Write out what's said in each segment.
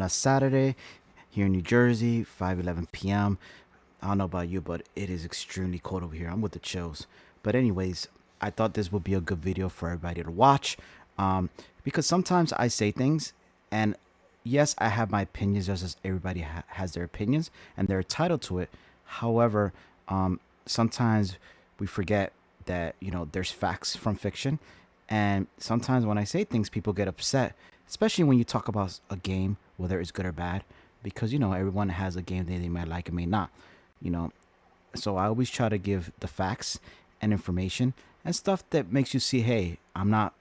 a Saturday here in New Jersey, 5:11 p.m. I don't know about you, but it is extremely cold over here. I'm with the chills. But anyways, I thought this would be a good video for everybody to watch, because sometimes I say things, and yes, I have my opinions just as everybody has their opinions, and they're entitled to it. However, sometimes we forget that there's facts from fiction, and sometimes when I say things, people get upset, especially when you talk about a game, whether it's good or bad, because everyone has a game that they might like and may not. You know, so I always try to give the facts and information and stuff that makes you see, hey, I'm not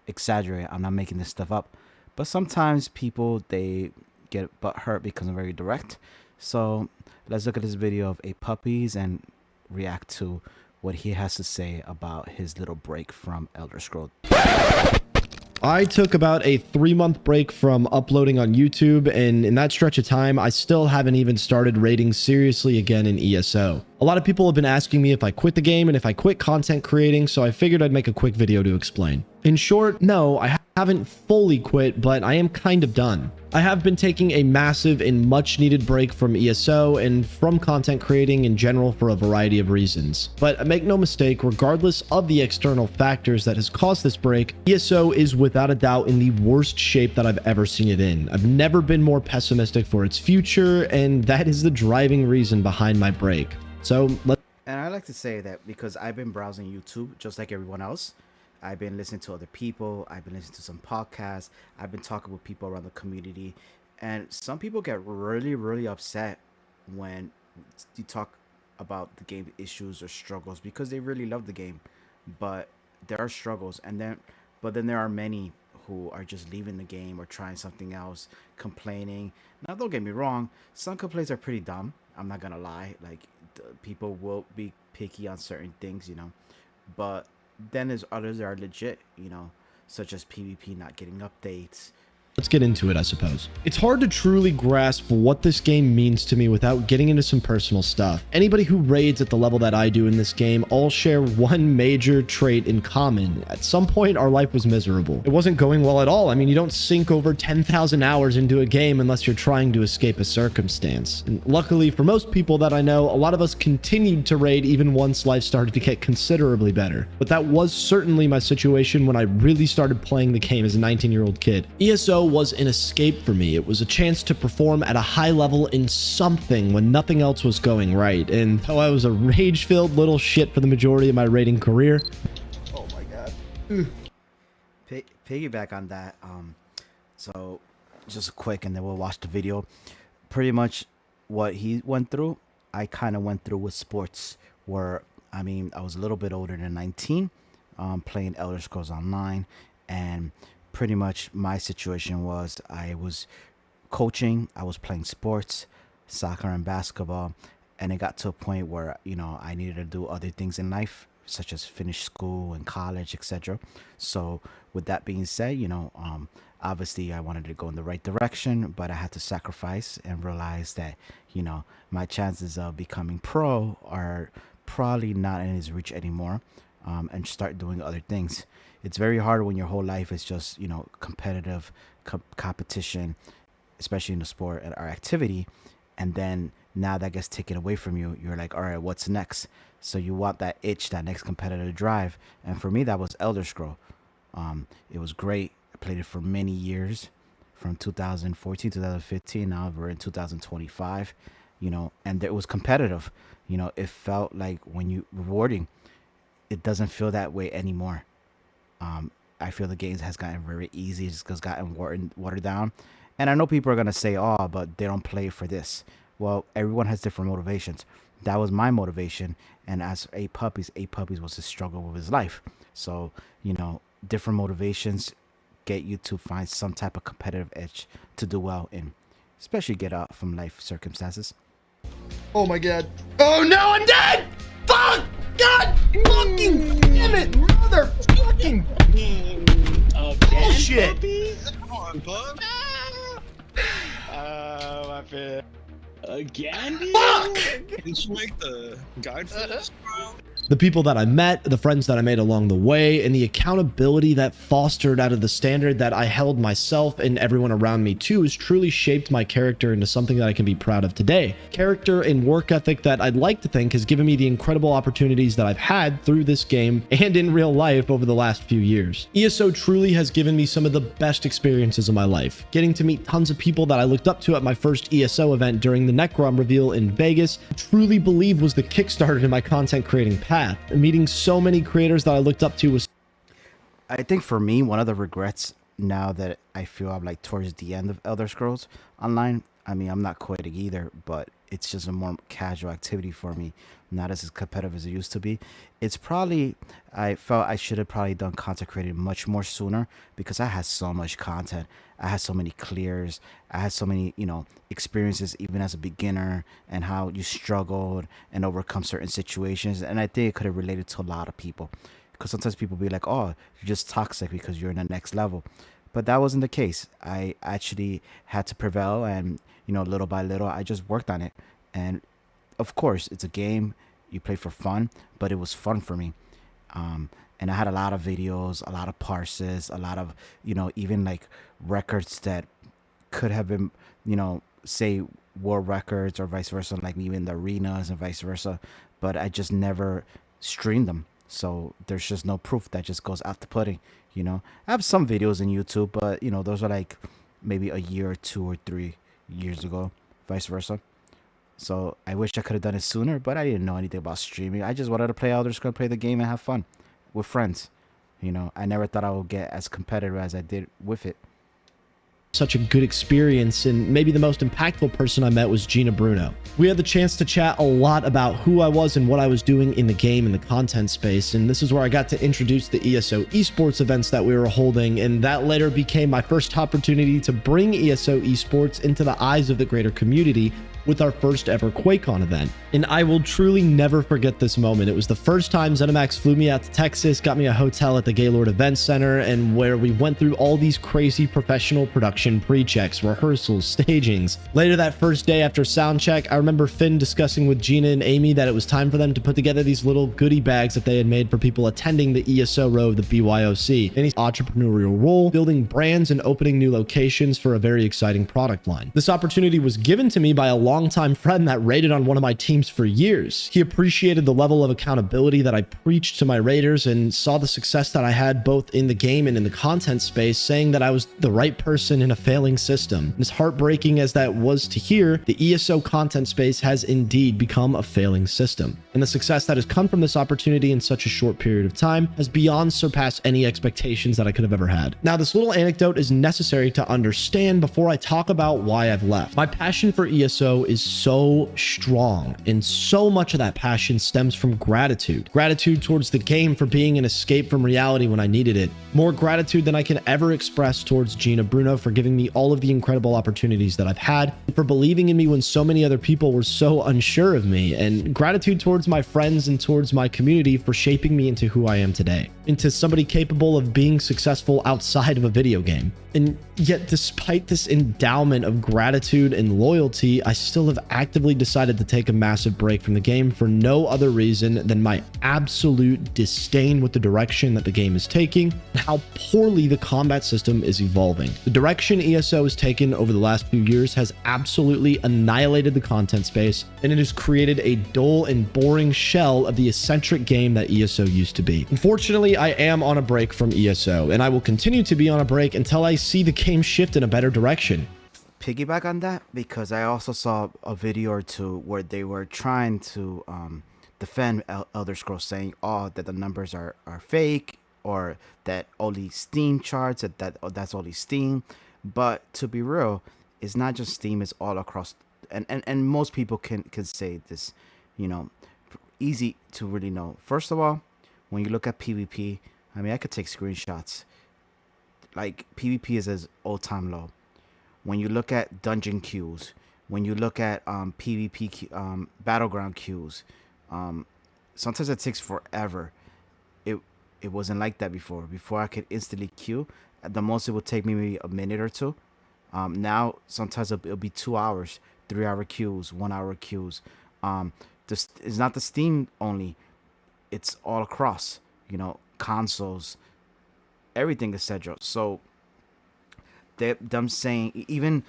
exaggerating. I'm not making this stuff up. But sometimes people they get butt hurt because I'm very direct. So let's look at this video of a puppies and react to what he has to say about his little break from Elder Scrolls. I took about a 3-month break from uploading on YouTube, and in that stretch of time, I still haven't even started raiding seriously again in ESO. A lot of people have been asking me if I quit the game and if I quit content creating, so I figured I'd make a quick video to explain. In short, no, I haven't fully quit, but I am kind of done. I have been taking a massive and much needed break from ESO and from content creating in general for a variety of reasons. But make no mistake, regardless of the external factors that has caused this break, ESO is without a doubt in the worst shape that I've ever seen it in. I've never been more pessimistic for its future, and that is the driving reason behind my break. So let's... And I like to say that because I've been browsing YouTube just like everyone else. I've been listening to other people. I've been listening to some podcasts. I've been talking with people around the community. And some people get really, really upset when you talk about the game issues or struggles because they really love the game. But there are struggles. But then there are many who are just leaving the game or trying something else, complaining. Now, don't get me wrong. Some complaints are pretty dumb. I'm not going to lie. Like, people will be picky on certain things, But then there's others that are legit, such as PvP not getting updates. Let's get into it, I suppose. It's hard to truly grasp what this game means to me without getting into some personal stuff. Anybody who raids at the level that I do in this game all share one major trait in common. At some point, our life was miserable. It wasn't going well at all. I mean, you don't sink over 10,000 hours into a game unless you're trying to escape a circumstance. And luckily, for most people that I know, a lot of us continued to raid even once life started to get considerably better. But that was certainly my situation when I really started playing the game as a 19-year-old kid. ESO was an escape for me. It was a chance to perform at a high level in something when nothing else was going right. And though I was a rage-filled little shit for the majority of my raiding career... Oh my god. Piggyback on that. So just quick and then we'll watch the video. Pretty much what he went through, I kind of went through with sports where, I was a little bit older than 19, playing Elder Scrolls Online, and pretty much my situation was I was coaching, I was playing sports, soccer and basketball, and it got to a point where I needed to do other things in life, such as finish school and college, etc. So with that being said, obviously I wanted to go in the right direction, but I had to sacrifice and realize that my chances of becoming pro are probably not in his reach anymore, and start doing other things. It's very hard when your whole life is just competitive competition, especially in the sport or activity, and then now that gets taken away from you. You're like, all right, what's next? So you want that itch, that next competitive drive, and for me that was Elder Scroll. It was great. I played it for many years, from 2014 2015. Now we're in 2025, and it was competitive. It felt like when you rewarding. It doesn't feel that way anymore. I feel the games has gotten very easy, just because gotten watered down. And I know people are gonna say, "Oh, but they don't play for this." Well, everyone has different motivations. That was my motivation, and as eight puppies was his struggle with his life. So different motivations get you to find some type of competitive edge to do well in, especially get out from life circumstances. Oh my god! Oh no, I'm dead! Fuck! God fucking damn it! Motherfucking bullshit! Puppies? Come on, bud. I feel again. Fuck! Did you make the guide for this, bro? The people that I met, the friends that I made along the way, and the accountability that fostered out of the standard that I held myself and everyone around me to has truly shaped my character into something that I can be proud of today. Character and work ethic that I'd like to think has given me the incredible opportunities that I've had through this game and in real life over the last few years. ESO truly has given me some of the best experiences of my life. Getting to meet tons of people that I looked up to at my first ESO event during the Necrom reveal in Vegas, I truly believe was the kickstarter to my content creating path. Meeting so many creators that I looked up to was... I think for me, one of the regrets now that I feel I'm like towards the end of Elder Scrolls Online. I mean, I'm not quitting either, but it's just a more casual activity for me, not as competitive as it used to be. It's probably, I felt I should have probably done content creating much more sooner because I had so much content. I had so many clears. I had so many, experiences even as a beginner and how you struggled and overcome certain situations. And I think it could have related to a lot of people because sometimes people be like, oh, you're just toxic because you're in the next level. But that wasn't the case. I actually had to prevail and, little by little, I just worked on it. And of course, it's a game you play for fun, but it was fun for me. And I had a lot of videos, a lot of parses, a lot of, even like records that could have been, say world records or vice versa, like even the arenas and vice versa. But I just never streamed them. So there's just no proof that just goes out the pudding, I have some videos in YouTube, but, those are like maybe a year or 2 or 3 years ago, vice versa. So I wish I could have done it sooner, but I didn't know anything about streaming. I just wanted to play Elder Scrolls, play the game, and have fun with friends. I never thought I would get as competitive as I did with it. Such a good experience, and maybe the most impactful person I met was Gina Bruno. We had the chance to chat a lot about who I was and what I was doing in the game and the content space, and this is where I got to introduce the ESO esports events that we were holding, and that later became my first opportunity to bring ESO esports into the eyes of the greater community with our first ever QuakeCon event. And I will truly never forget this moment. It was the first time ZeniMax flew me out to Texas, got me a hotel at the Gaylord Event Center, and where we went through all these crazy professional production pre-checks, rehearsals, stagings. Later that first day after sound check, I remember Finn discussing with Gina and Amy that it was time for them to put together these little goodie bags that they had made for people attending the ESO row of the BYOC. And his entrepreneurial role, building brands and opening new locations for a very exciting product line. This opportunity was given to me by a longtime friend that raided on one of my teams for years. He appreciated the level of accountability that I preached to my raiders and saw the success that I had both in the game and in the content space, saying that I was the right person in a failing system. As heartbreaking as that was to hear, the ESO content space has indeed become a failing system. And the success that has come from this opportunity in such a short period of time has beyond surpassed any expectations that I could have ever had. Now, this little anecdote is necessary to understand before I talk about why I've left. My passion for ESO is so strong, and so much of that passion stems from gratitude. Gratitude towards the game for being an escape from reality when I needed it. More gratitude than I can ever express towards Gina Bruno for giving me all of the incredible opportunities that I've had, and for believing in me when so many other people were so unsure of me, and gratitude towards my friends and towards my community for shaping me into who I am today, into somebody capable of being successful outside of a video game. And yet, despite this endowment of gratitude and loyalty, I still have actively decided to take a massive break from the game for no other reason than my absolute disdain with the direction that the game is taking and how poorly the combat system is evolving. The direction ESO has taken over the last few years has absolutely annihilated the content space, and it has created a dull and boring shell of the eccentric game that ESO used to be. Unfortunately, I am on a break from ESO, and I will continue to be on a break until I see the game shift in a better direction. Piggyback on that because I also saw a video or two where they were trying to defend Elder Scrolls, saying, "Oh, that the numbers are fake, or that only Steam charts, that's only Steam." But to be real, it's not just Steam; it's all across, and most people can say this, you know, easy to really know. First of all, when you look at PvP, I mean, I could take screenshots. Like PvP is as all-time low. When you look at dungeon queues, when you look at battleground queues, sometimes it takes forever. It wasn't like that before. Before I could instantly queue, at the most it would take me maybe a minute or two. Now sometimes it'll be 2 hours, 3 hour queues, 1 hour queues. This is not the Steam only. it's all across, consoles, everything, etc. So them saying, even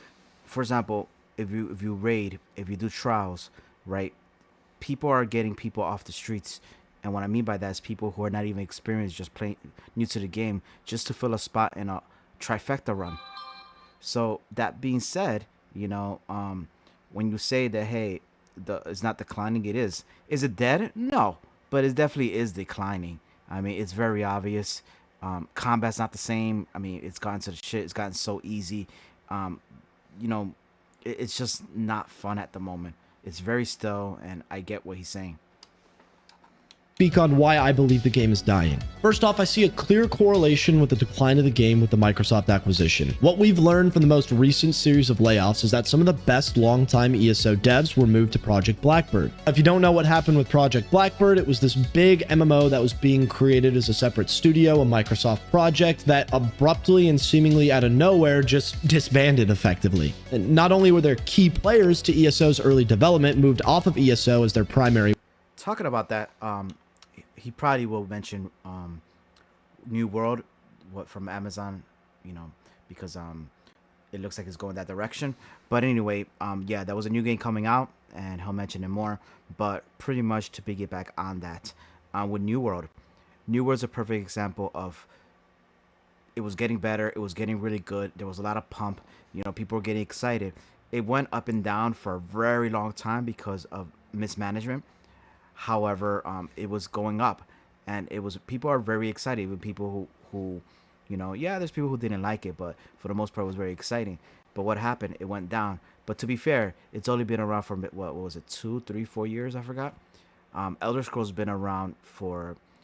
for example, if you raid, if you do trials, right, people are getting people off the streets. And what I mean by that is people who are not even experienced, just playing new to the game, just to fill a spot in a trifecta run. So that being said, when you say that, hey, it's not declining, it is. Is it dead? No, but it definitely is declining. I mean, it's very obvious. Combat's not the same. I mean, it's gotten to the shit. It's gotten so easy. Um, you know, it's just not fun at the moment. It's very still, and I get what he's saying. Speak on why I believe the game is dying. First off, I see a clear correlation with the decline of the game with the Microsoft acquisition. What we've learned from the most recent series of layoffs is that some of the best longtime ESO devs were moved to Project Blackbird. If you don't know what happened with Project Blackbird, it was this big MMO that was being created as a separate studio, a Microsoft project that abruptly and seemingly out of nowhere just disbanded effectively. And not only were there key players to ESO's early development moved off of ESO as their primary. Talking about that, he probably will mention New World, what from Amazon, because it looks like it's going that direction. But anyway, yeah, that was a new game coming out, and he'll mention it more. But pretty much to piggyback on that, with New World, New World's a perfect example of it was getting better, it was getting really good. There was a lot of pump, people were getting excited. It went up and down for a very long time because of mismanagement. However, it was going up, and people are very excited. Even people who, yeah, there's people who didn't like it, but for the most part, it was very exciting. But what happened? It went down. But to be fair, it's only been around for what was it, 2, 3, 4 years? I forgot. Elder Scrolls has been around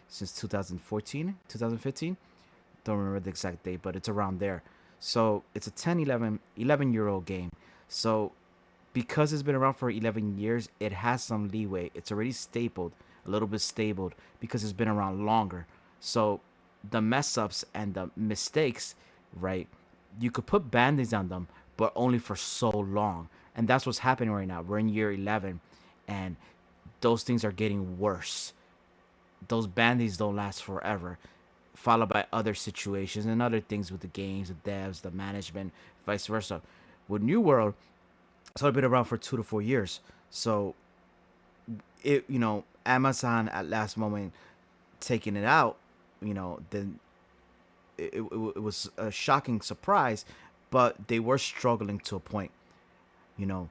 since 2014, 2015. Don't remember the exact date, but it's around there. So it's a 10, 11-year-old game. So because it's been around for 11 years, it has some leeway. It's already stapled, a little bit stabled, because it's been around longer. So the mess ups and the mistakes, right, you could put band-aids on them, but only for so long. And that's what's happening right now. We're in year 11, and those things are getting worse. Those band-aids don't last forever, followed by other situations and other things with the games, the devs, the management, vice versa. With New World, it's only been around for 2 to 4 years. So, Amazon at last moment taking it out, then it was a shocking surprise, but they were struggling to a point, you know.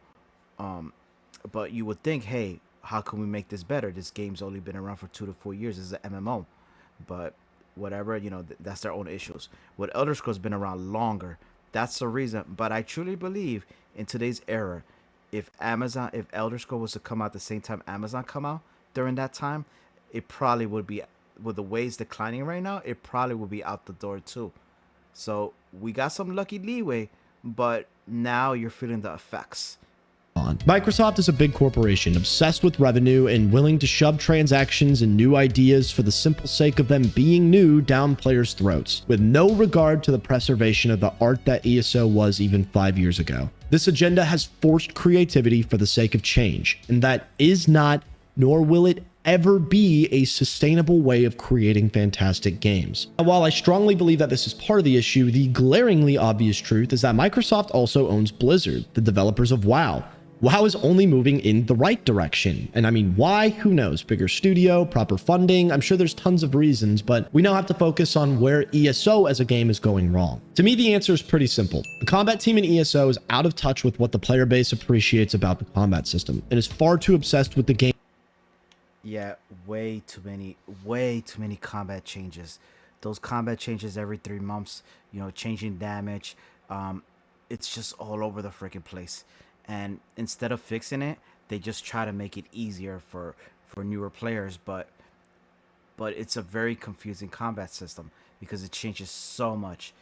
But you would think, hey, how can we make this better? This game's only been around for 2 to 4 years. It's an MMO, but whatever, that's their own issues. What Elder Scrolls been around longer. That's the reason. But I truly believe in today's era, if Elder Scrolls was to come out the same time Amazon come out during that time, it probably would be, with the way it's declining right now, it probably would be out the door too. So we got some lucky leeway, but now you're feeling the effects. Microsoft is a big corporation obsessed with revenue and willing to shove transactions and new ideas for the simple sake of them being new down players' throats, with no regard to the preservation of the art that ESO was even 5 years ago. This agenda has forced creativity for the sake of change, and that is not, nor will it ever be, a sustainable way of creating fantastic games. And while I strongly believe that this is part of the issue, the glaringly obvious truth is that Microsoft also owns Blizzard, the developers of WoW. WoW is only moving in the right direction. And I mean, why? Who knows? Bigger studio, proper funding. I'm sure there's tons of reasons, but we now have to focus on where ESO as a game is going wrong. To me, the answer is pretty simple. The combat team in ESO is out of touch with what the player base appreciates about the combat system and is far too obsessed with the game. Yeah, way too many combat changes. Those combat changes every 3 months, changing damage. It's just all over the freaking place. And instead of fixing it, they just try to make it easier for newer players. But it's a very confusing combat system because it changes so much.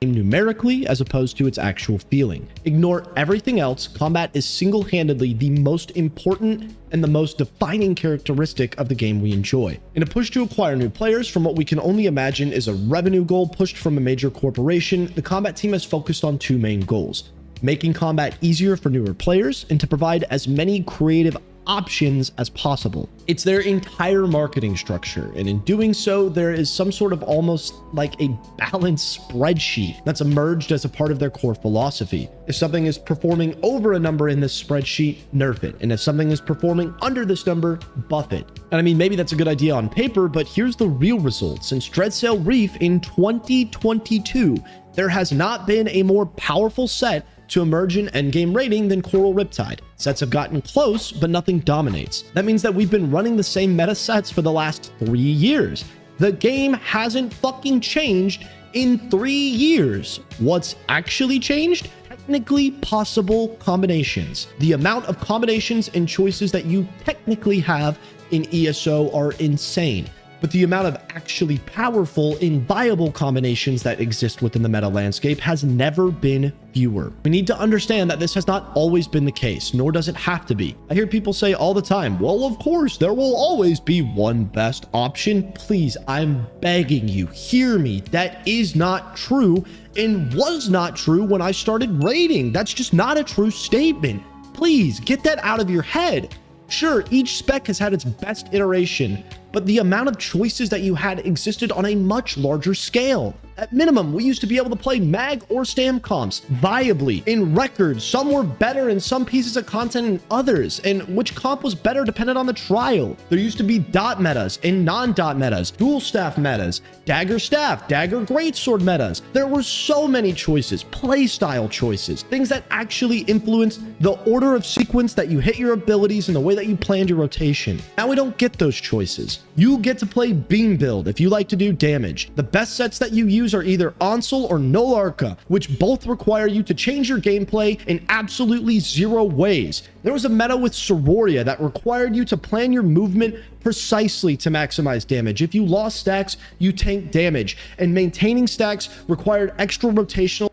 Numerically as opposed to its actual feeling. Ignore everything else. Combat is single-handedly the most important and the most defining characteristic of the game we enjoy. In a push to acquire new players from what we can only imagine is a revenue goal pushed from a major corporation, the combat team has focused on 2 main goals: making combat easier for newer players and to provide as many creative options as possible. It's their entire marketing structure, and in doing so, there is some sort of almost like a balanced spreadsheet that's emerged as a part of their core philosophy. If something is performing over a number in this spreadsheet, nerf it. And if something is performing under this number, buff it. And I mean, maybe that's a good idea on paper, but here's the real result. Since Dreadsail Reef in 2022, there has not been a more powerful set to emerge in endgame rating than Coral Riptide. Sets have gotten close, but nothing dominates. That means that we've been running the same meta sets for the last 3 years. The game hasn't fucking changed in 3 years. What's actually changed? Technically possible combinations. The amount of combinations and choices that you technically have in ESO are insane, but the amount of actually powerful and viable combinations that exist within the meta landscape has never been fewer. We need to understand that this has not always been the case, nor does it have to be. I hear people say all the time, well, of course, there will always be one best option. Please, I'm begging you, hear me. That is not true and was not true when I started raiding. That's just not a true statement. Please get that out of your head. Sure, each spec has had its best iteration, but the amount of choices that you had existed on a much larger scale. At minimum, we used to be able to play mag or stam comps viably in records. Some were better in some pieces of content than others, and which comp was better depended on the trial. There used to be dot metas and non-dot metas, dual staff metas, dagger staff, dagger greatsword metas. There were so many choices, playstyle choices, things that actually influence the order of sequence that you hit your abilities and the way that you planned your rotation. Now we don't get those choices. You get to play beam build if you like to do damage. The best sets that you use are either Onsel or Null Arca, which both require you to change your gameplay in absolutely 0 ways. There was a meta with Sororia that required you to plan your movement precisely to maximize damage. If you lost stacks, you tank damage, and maintaining stacks required extra rotational.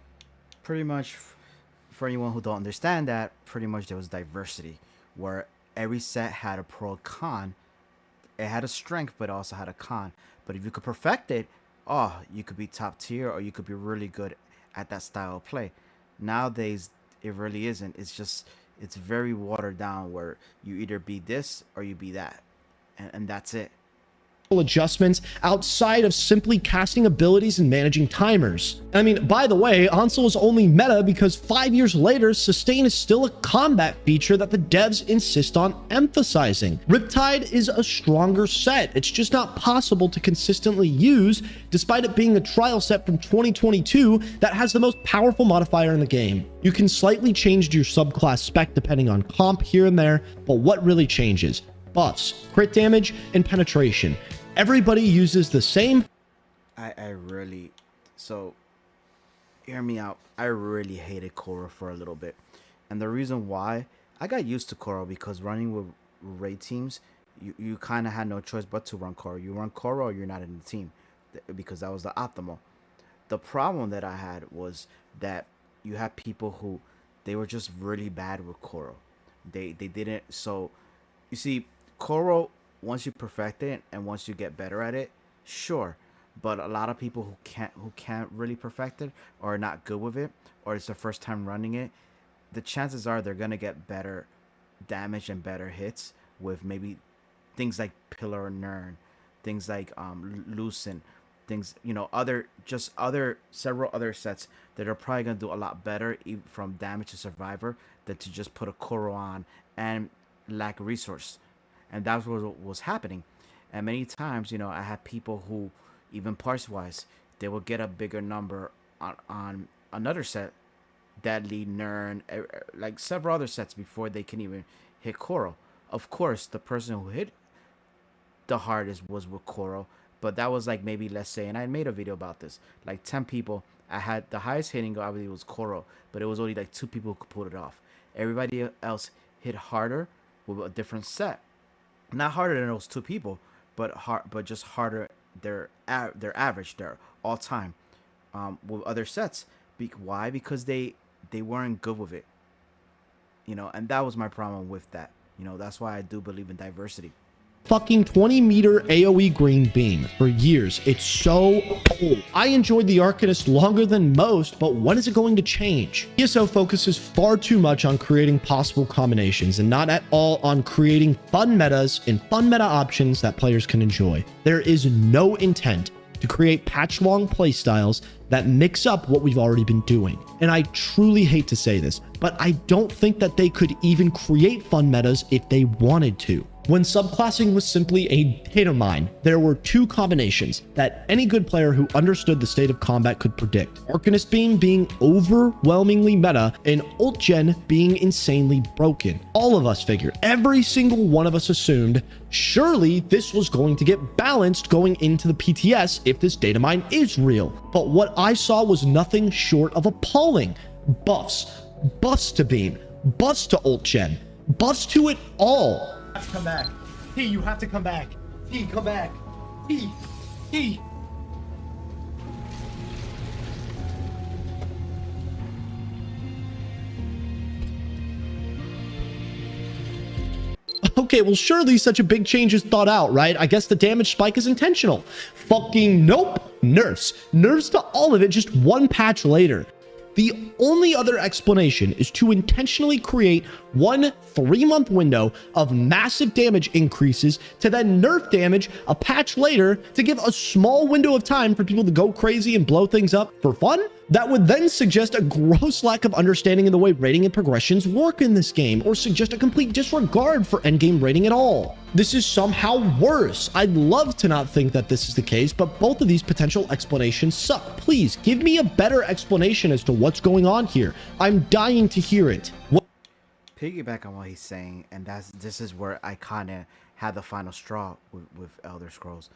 Pretty much, for anyone who don't understand that, pretty much there was diversity, where every set had a pro and con. It had a strength, but it also had a con. But if you could perfect it, oh, you could be top tier, or you could be really good at that style of play. Nowadays, it really isn't. It's very watered down, where you either be this or you be that, and that's it. Adjustments outside of simply casting abilities and managing timers. I mean, by the way, Onsel is only meta because 5 years later, sustain is still a combat feature that the devs insist on emphasizing. Riptide is a stronger set. It's just not possible to consistently use, despite it being a trial set from 2022 that has the most powerful modifier in the game. You can slightly change your subclass spec depending on comp here and there, but what really changes? Buffs, crit damage, and penetration. Everybody uses the same. I really, so hear me out. I really hated Korra for a little bit. And the reason why, I got used to Korra because running with raid teams, you kind of had no choice but to run Korra. You run Korra or you're not in the team, because that was the optimal. The problem that I had was that you had people who, they were just really bad with Korra. They didn't, so you see, Korra, once you perfect it and once you get better at it, sure. But a lot of people who can't really perfect it, or are not good with it, or it's their first time running it, the chances are they're gonna get better damage and better hits with maybe things like Pillar and Nern, things like Lucent, things, several other sets that are probably gonna do a lot better from damage to survivor than to just put a Korra on and lack resource. And that's what was happening. And many times, I had people who, even parts wise, they will get a bigger number on another set, Deadly, Nern, like several other sets before they can even hit Coral. Of course, the person who hit the hardest was with Coral, but that was like, maybe, let's say, and I made a video about this, like 10 people. I had the highest hitting, obviously, was Coral, but it was only like 2 people who could pull it off. Everybody else hit harder with a different set. Not harder than those 2 people, but just harder. Their average, their all time, with other sets. Why? Because they weren't good with it. And that was my problem with that. That's why I do believe in diversity. fucking 20-meter AoE green beam for years. It's so old. I enjoyed the Arcanist longer than most, but when is it going to change? ESO focuses far too much on creating possible combinations and not at all on creating fun metas and fun meta options that players can enjoy. There is no intent to create patch-long playstyles that mix up what we've already been doing. And I truly hate to say this, but I don't think that they could even create fun metas if they wanted to. When subclassing was simply a data mine, there were two combinations that any good player who understood the state of combat could predict. Arcanist Beam being overwhelmingly meta and Ult Gen being insanely broken. All of us figured, every single one of us assumed, surely this was going to get balanced going into the PTS if this data mine is real. But what I saw was nothing short of appalling. Buffs to Beam, buffs to Ult Gen, buffs to it all. To come back. T, you have to come back. T, come back. T. Okay, well, surely such a big change is thought out, right? I guess the damage spike is intentional. Fucking nope. Nerfs to all of it just one patch later. The only other explanation is to intentionally create one 3-month window of massive damage increases to then nerf damage a patch later to give a small window of time for people to go crazy and blow things up for fun. That would then suggest a gross lack of understanding in the way rating and progressions work in this game, or suggest a complete disregard for endgame rating at all. This is somehow worse. I'd love to not think that this is the case, but both of these potential explanations suck. Please give me a better explanation as to what's going on here. I'm dying to hear it. Piggyback on what he's saying, and this is where I kind of had the final straw with Elder Scrolls,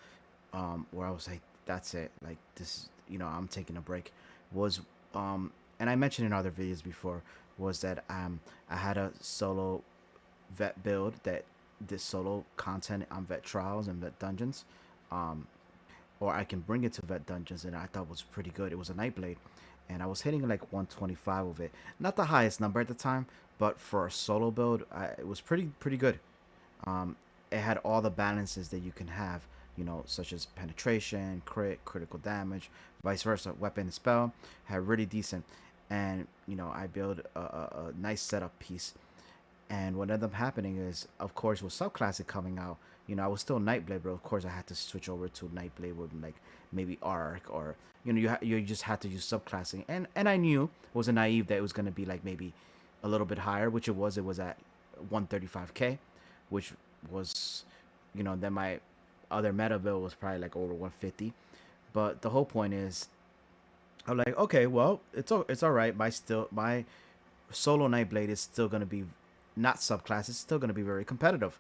where I was like, that's it. Like, this, I'm taking a break. Was and I mentioned in other videos before, was that I had a solo vet build that did solo content on vet trials and vet dungeons, or I can bring it to vet dungeons, and I thought was pretty good. It was a Nightblade, and I was hitting like 125 of it, not the highest number at the time, but for a solo build, it was pretty good. It had all the balances that you can have, such as penetration, critical damage, vice versa. Weapon and spell had really decent, and I built a nice setup piece. And what ended up happening is, of course, with subclassic coming out, I was still Nightblade, but of course I had to switch over to Nightblade with like maybe Arc, or you just had to use subclassing, and I knew, wasn't naive, that it was gonna be like maybe a little bit higher, which it was. It was at 135k, which was, then my other meta build was probably like over 150. But the whole point is, I'm like, okay, well, it's all right. My solo Nightblade is still gonna be not subclass. It's still gonna be very competitive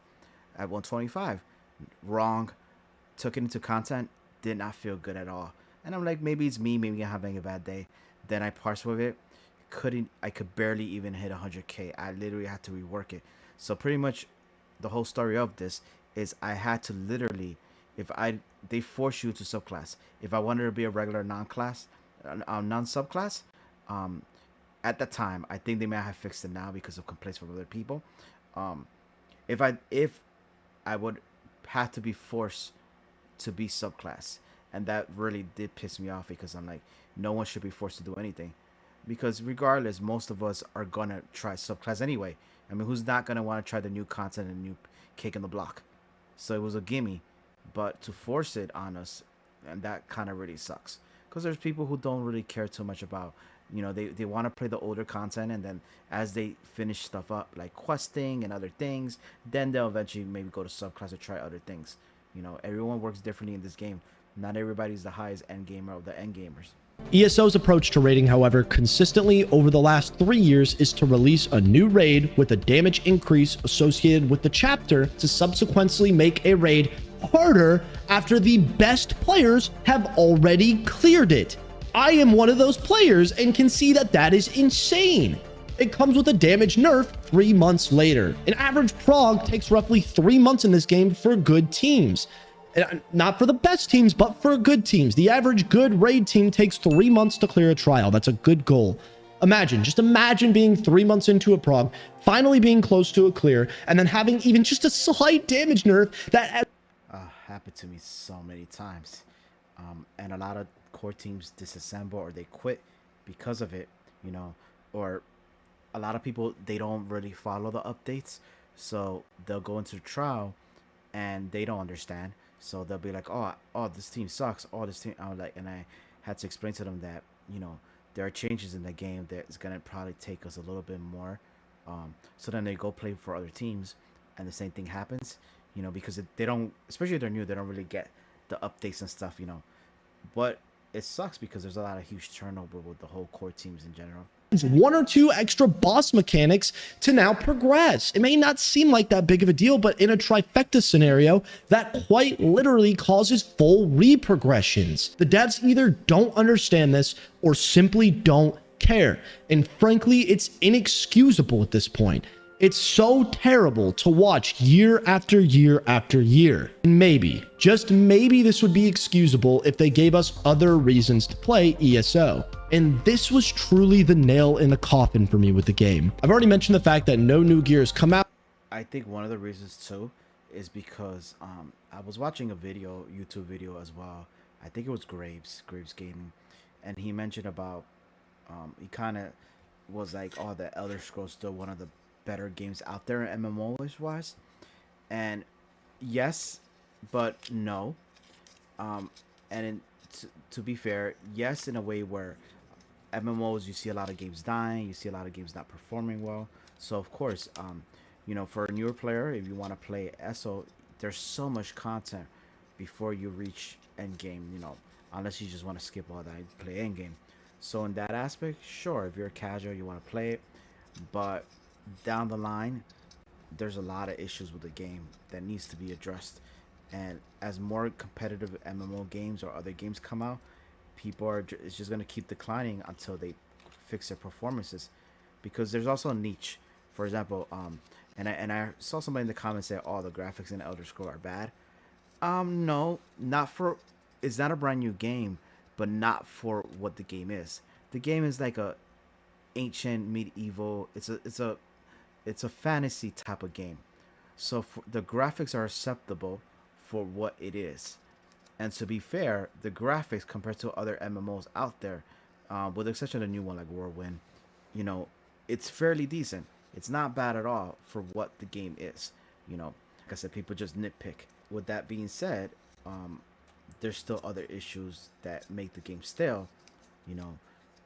at 125. Wrong. Took it into content. Did not feel good at all. And I'm like, maybe it's me. Maybe I'm having a bad day. Then I parsed with it. I could barely even hit 100k. I literally had to rework it. So pretty much the whole story of this is I had to literally, they force you to subclass. If I wanted to be a regular non-subclass, at that time, I think they may have fixed it now because of complaints from other people. If I would have to be forced to be subclass, and that really did piss me off, because I'm like, no one should be forced to do anything, because regardless, most of us are gonna try subclass anyway. I mean, who's not gonna want to try the new content and new cake in the block? So it was a gimme, but to force it on us, and that kind of really sucks, because there's people who don't really care too much about, they want to play the older content, and then as they finish stuff up like questing and other things, then they'll eventually maybe go to subclass or try other things. Everyone works differently in this game. Not everybody's the highest end gamer of the end gamers. ESO's approach to raiding, however, consistently over the last 3 years is to release a new raid with a damage increase associated with the chapter to subsequently make a raid harder after the best players have already cleared it. I am one of those players and can see that that is insane. It comes with a damage nerf 3 months later. An average prog takes roughly 3 months in this game for good teams. Not for the best teams, but for good teams. The average good raid team takes 3 months to clear a trial. That's a good goal. Imagine, just imagine being 3 months into a prog, finally being close to a clear, and then having even just a slight damage nerf that Happened to me so many times. And a lot of core teams disassemble or they quit because of it, you know, or a lot of people, they don't really follow the updates. So they'll go into trial and they don't understand. So they'll be like, oh, this team sucks. Oh, this team, I was like, and I had to explain to them that, you know, there are changes in the game that's going to probably take us a little bit more. So then they go play for other teams and the same thing happens, you know, because they don't, especially if they're new, they don't really get the updates and stuff, you know. But it sucks because there's a lot of huge turnover with the whole core teams in general. one or two extra boss mechanics to now progress. It may not seem like that big of a deal, but in a trifecta scenario, that quite literally causes full reprogressions. The devs either don't understand this or simply don't care. And frankly, it's inexcusable at this point. It's so terrible to watch year after year after year. And maybe, just maybe, this would be excusable if they gave us other reasons to play ESO. And this was truly the nail in the coffin for me with the game. I've already mentioned the fact that no new gears come out. I think one of the reasons too is because I was watching a video, YouTube video as well. I think it was Graves Gaming, and he mentioned about he kind of was like, oh, the Elder Scrolls still one of the better games out there MMO wise, and yes, but no. To be fair, yes, in a way where MMOs, you see a lot of games dying, you see a lot of games not performing well. So of course, you know, for a newer player, if you want to play ESO, there's so much content before you reach Endgame, you know, unless you just want to skip all that and play Endgame. So in that aspect, sure, if you're a casual, you want to play it, but down the line, there's a lot of issues with the game that needs to be addressed. And as more competitive MMO games or other games come out, it's just going to keep declining until they fix their performances, because there's also a niche. For example, and I saw somebody in the comments say, oh, the graphics in Elder Scrolls are bad. No, not for, it's not a brand new game, but not for what the game is. The game is like a ancient medieval, it's a fantasy type of game. So the graphics are acceptable for what it is. And to be fair, the graphics compared to other MMOs out there, with the exception of the new one like Whirlwind, you know, it's fairly decent. It's not bad at all for what the game is. You know, like I said, people just nitpick. With that being said, there's still other issues that make the game stale, you know,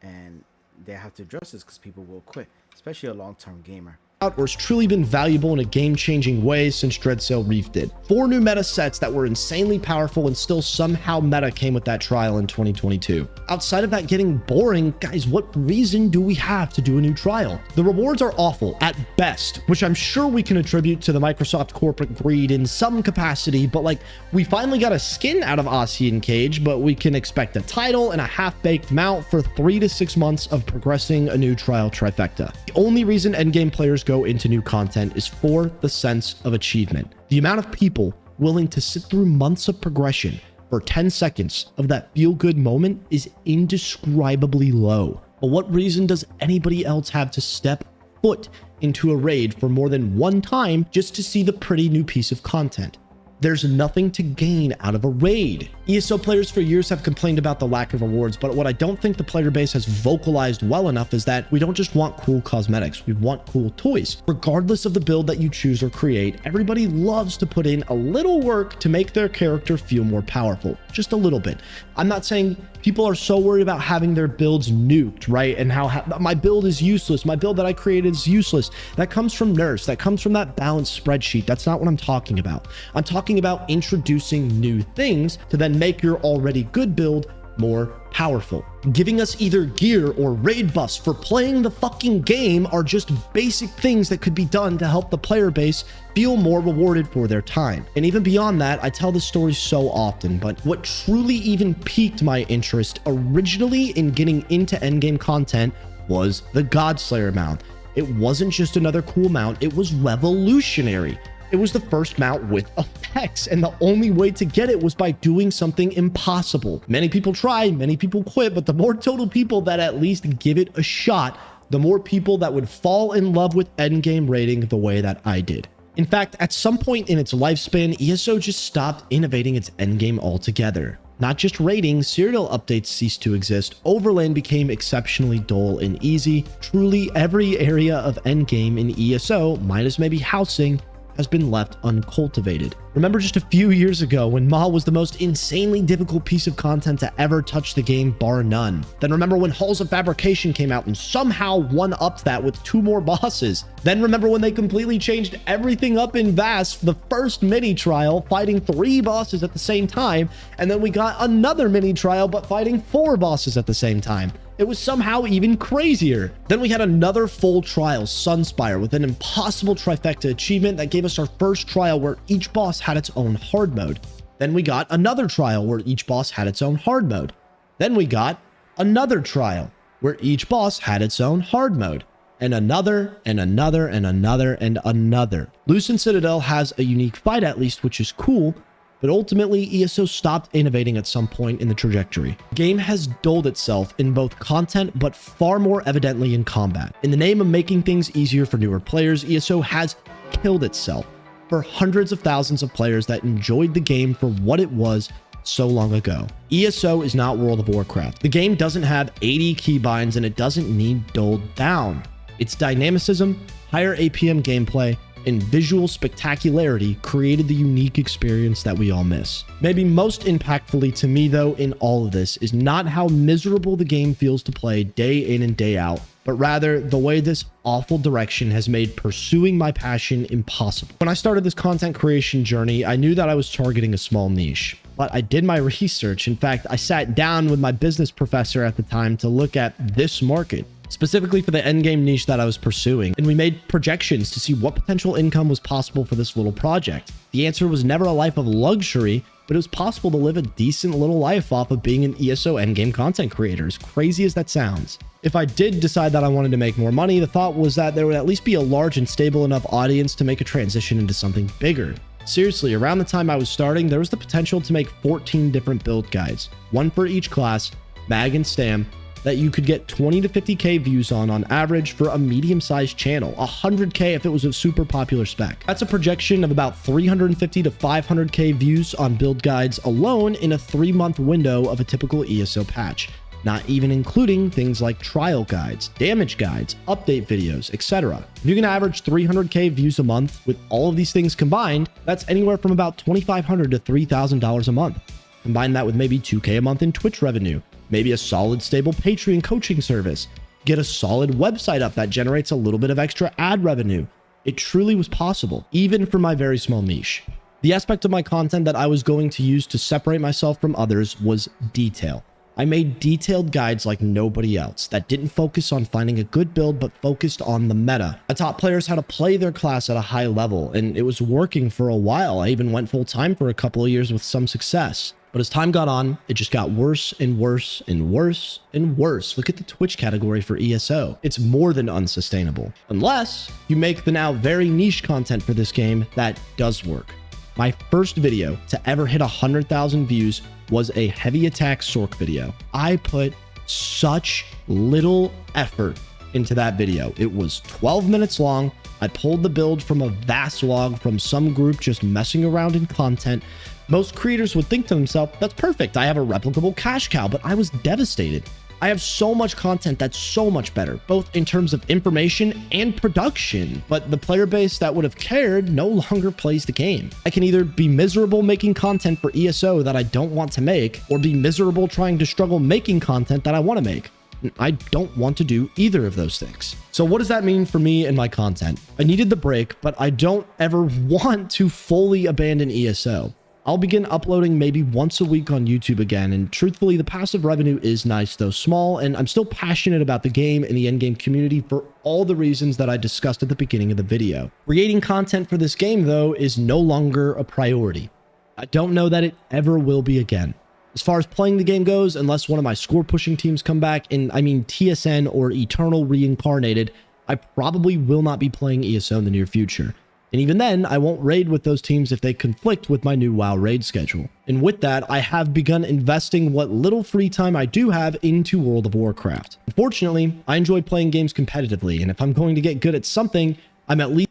and they have to address this because people will quit, especially a long-term gamer. Or has truly been valuable in a game-changing way since Dreadsail Reef did. 4 new meta sets that were insanely powerful and still somehow meta came with that trial in 2022. Outside of that getting boring, guys, what reason do we have to do a new trial? The rewards are awful at best, which I'm sure we can attribute to the Microsoft corporate greed in some capacity, but like, we finally got a skin out of Ossian Cage, but we can expect a title and a half-baked mount for 3 to 6 months of progressing a new trial trifecta. The only reason endgame players go into new content is for the sense of achievement. The amount of people willing to sit through months of progression for 10 seconds of that feel-good moment is indescribably low. But what reason does anybody else have to step foot into a raid for more than one time just to see the pretty new piece of content? There's nothing to gain out of a raid. ESO players for years have complained about the lack of rewards, but what I don't think the player base has vocalized well enough is that we don't just want cool cosmetics, we want cool toys. Regardless of the build that you choose or create, everybody loves to put in a little work to make their character feel more powerful. Just a little bit. I'm not saying people are so worried about having their builds nuked, right? And how my build is useless. My build that I created is useless. That comes from nerfs. That comes from that balanced spreadsheet. That's not what I'm talking about. I'm talking about introducing new things to then make your already good build more powerful. Giving us either gear or raid buffs for playing the fucking game are just basic things that could be done to help the player base feel more rewarded for their time. And even beyond that, I tell this story so often, but what truly even piqued my interest originally in getting into endgame content was the Godslayer mount. It wasn't just another cool mount, it was revolutionary. It was the first mount with effects, and the only way to get it was by doing something impossible. Many people try, many people quit, but the more total people that at least give it a shot, the more people that would fall in love with Endgame raiding the way that I did. In fact, at some point in its lifespan, ESO just stopped innovating its endgame altogether. Not just raiding, serial updates ceased to exist, Overland became exceptionally dull and easy. Truly every area of endgame in ESO, minus maybe housing, has been left uncultivated. Remember just a few years ago when Maw was the most insanely difficult piece of content to ever touch the game, bar none. Then remember when Halls of Fabrication came out and somehow one-upped that with 2 more bosses. Then remember when they completely changed everything up in VAS for the first mini trial, fighting 3 bosses at the same time, and then we got another mini trial but fighting 4 bosses at the same time. It was somehow even crazier. Then we had another full trial, Sunspire, with an impossible trifecta achievement that gave us our first trial where each boss had its own hard mode. Then we got another trial where each boss had its own hard mode. Then we got another trial where each boss had its own hard mode. And another, and another, and another, and another. Lucent Citadel has a unique fight at least, which is cool, but ultimately ESO stopped innovating at some point in the trajectory. The game has dulled itself in both content, but far more evidently in combat. In the name of making things easier for newer players, ESO has killed itself for hundreds of thousands of players that enjoyed the game for what it was so long ago. ESO is not World of Warcraft. The game doesn't have 80 keybinds and it doesn't need dulled down. Its dynamicism, higher APM gameplay, and visual spectacularity created the unique experience that we all miss. Maybe most impactfully to me though in all of this is not how miserable the game feels to play day in and day out, but rather the way this awful direction has made pursuing my passion impossible. When I started this content creation journey, I knew that I was targeting a small niche, but I did my research. In fact, I sat down with my business professor at the time to look at this market, specifically for the endgame niche that I was pursuing, and we made projections to see what potential income was possible for this little project. The answer was never a life of luxury, but it was possible to live a decent little life off of being an ESO endgame content creator, as crazy as that sounds. If I did decide that I wanted to make more money, the thought was that there would at least be a large and stable enough audience to make a transition into something bigger. Seriously, around the time I was starting, there was the potential to make 14 different build guides, one for each class, mag and stam, that you could get 20 to 50k views on average for a medium-sized channel, 100k if it was a super popular spec. That's a projection of about 350 to 500k views on build guides alone in a 3-month window of a typical ESO patch, not even including things like trial guides, damage guides, update videos, etc. If you can average 300k views a month with all of these things combined, that's anywhere from about $2,500 to $3,000 a month. Combine that with maybe 2k a month in Twitch revenue, maybe a solid stable Patreon coaching service, get a solid website up that generates a little bit of extra ad revenue. It truly was possible, even for my very small niche. The aspect of my content that I was going to use to separate myself from others was detail. I made detailed guides like nobody else that didn't focus on finding a good build, but focused on the meta. I taught players how to play their class at a high level, and it was working for a while. I even went full time for a couple of years with some success. But as time got on, it just got worse and worse and worse and worse. Look at the Twitch category for ESO. It's more than unsustainable. Unless you make the now very niche content for this game that does work. My first video to ever hit 100,000 views was a heavy attack Sork video. I put such little effort into that video. It was 12 minutes long. I pulled the build from a VAS log from some group just messing around in content. Most creators would think to themselves, that's perfect. I have a replicable cash cow, but I was devastated. I have so much content that's so much better, both in terms of information and production, but the player base that would have cared no longer plays the game. I can either be miserable making content for ESO that I don't want to make, or be miserable trying to struggle making content that I want to make. I don't want to do either of those things. So what does that mean for me and my content? I needed the break, but I don't ever want to fully abandon ESO. I'll begin uploading maybe once a week on YouTube again, and truthfully, the passive revenue is nice though small, and I'm still passionate about the game and the endgame community for all the reasons that I discussed at the beginning of the video. Creating content for this game though is no longer a priority. I don't know that it ever will be again. As far as playing the game goes, unless one of my score pushing teams come back, and I mean TSN or Eternal Reincarnated, I probably will not be playing ESO in the near future. And even then, I won't raid with those teams if they conflict with my new WoW raid schedule. And with that, I have begun investing what little free time I do have into World of Warcraft. Unfortunately, I enjoy playing games competitively, and if I'm going to get good at something, I'm at least...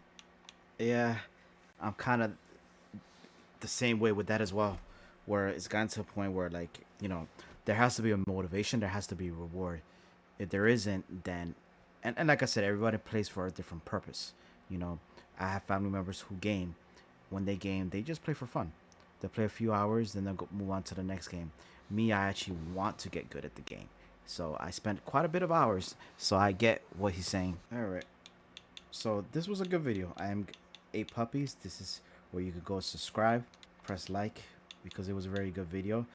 Yeah, I'm kind of the same way with that as well, where it's gotten to a point where, like, you know, there has to be a motivation, there has to be a reward. If there isn't, then, and like I said, everybody plays for a different purpose. You know, I have family members who game. When they game, they just play for fun. They play a few hours, then they'll move on to the next game. Me, I actually want to get good at the game, so I spent quite a bit of hours. So I get what he's saying. All right. So this was a good video. I am 8Puppies. This is where you could go subscribe, press like, because it was a very good video.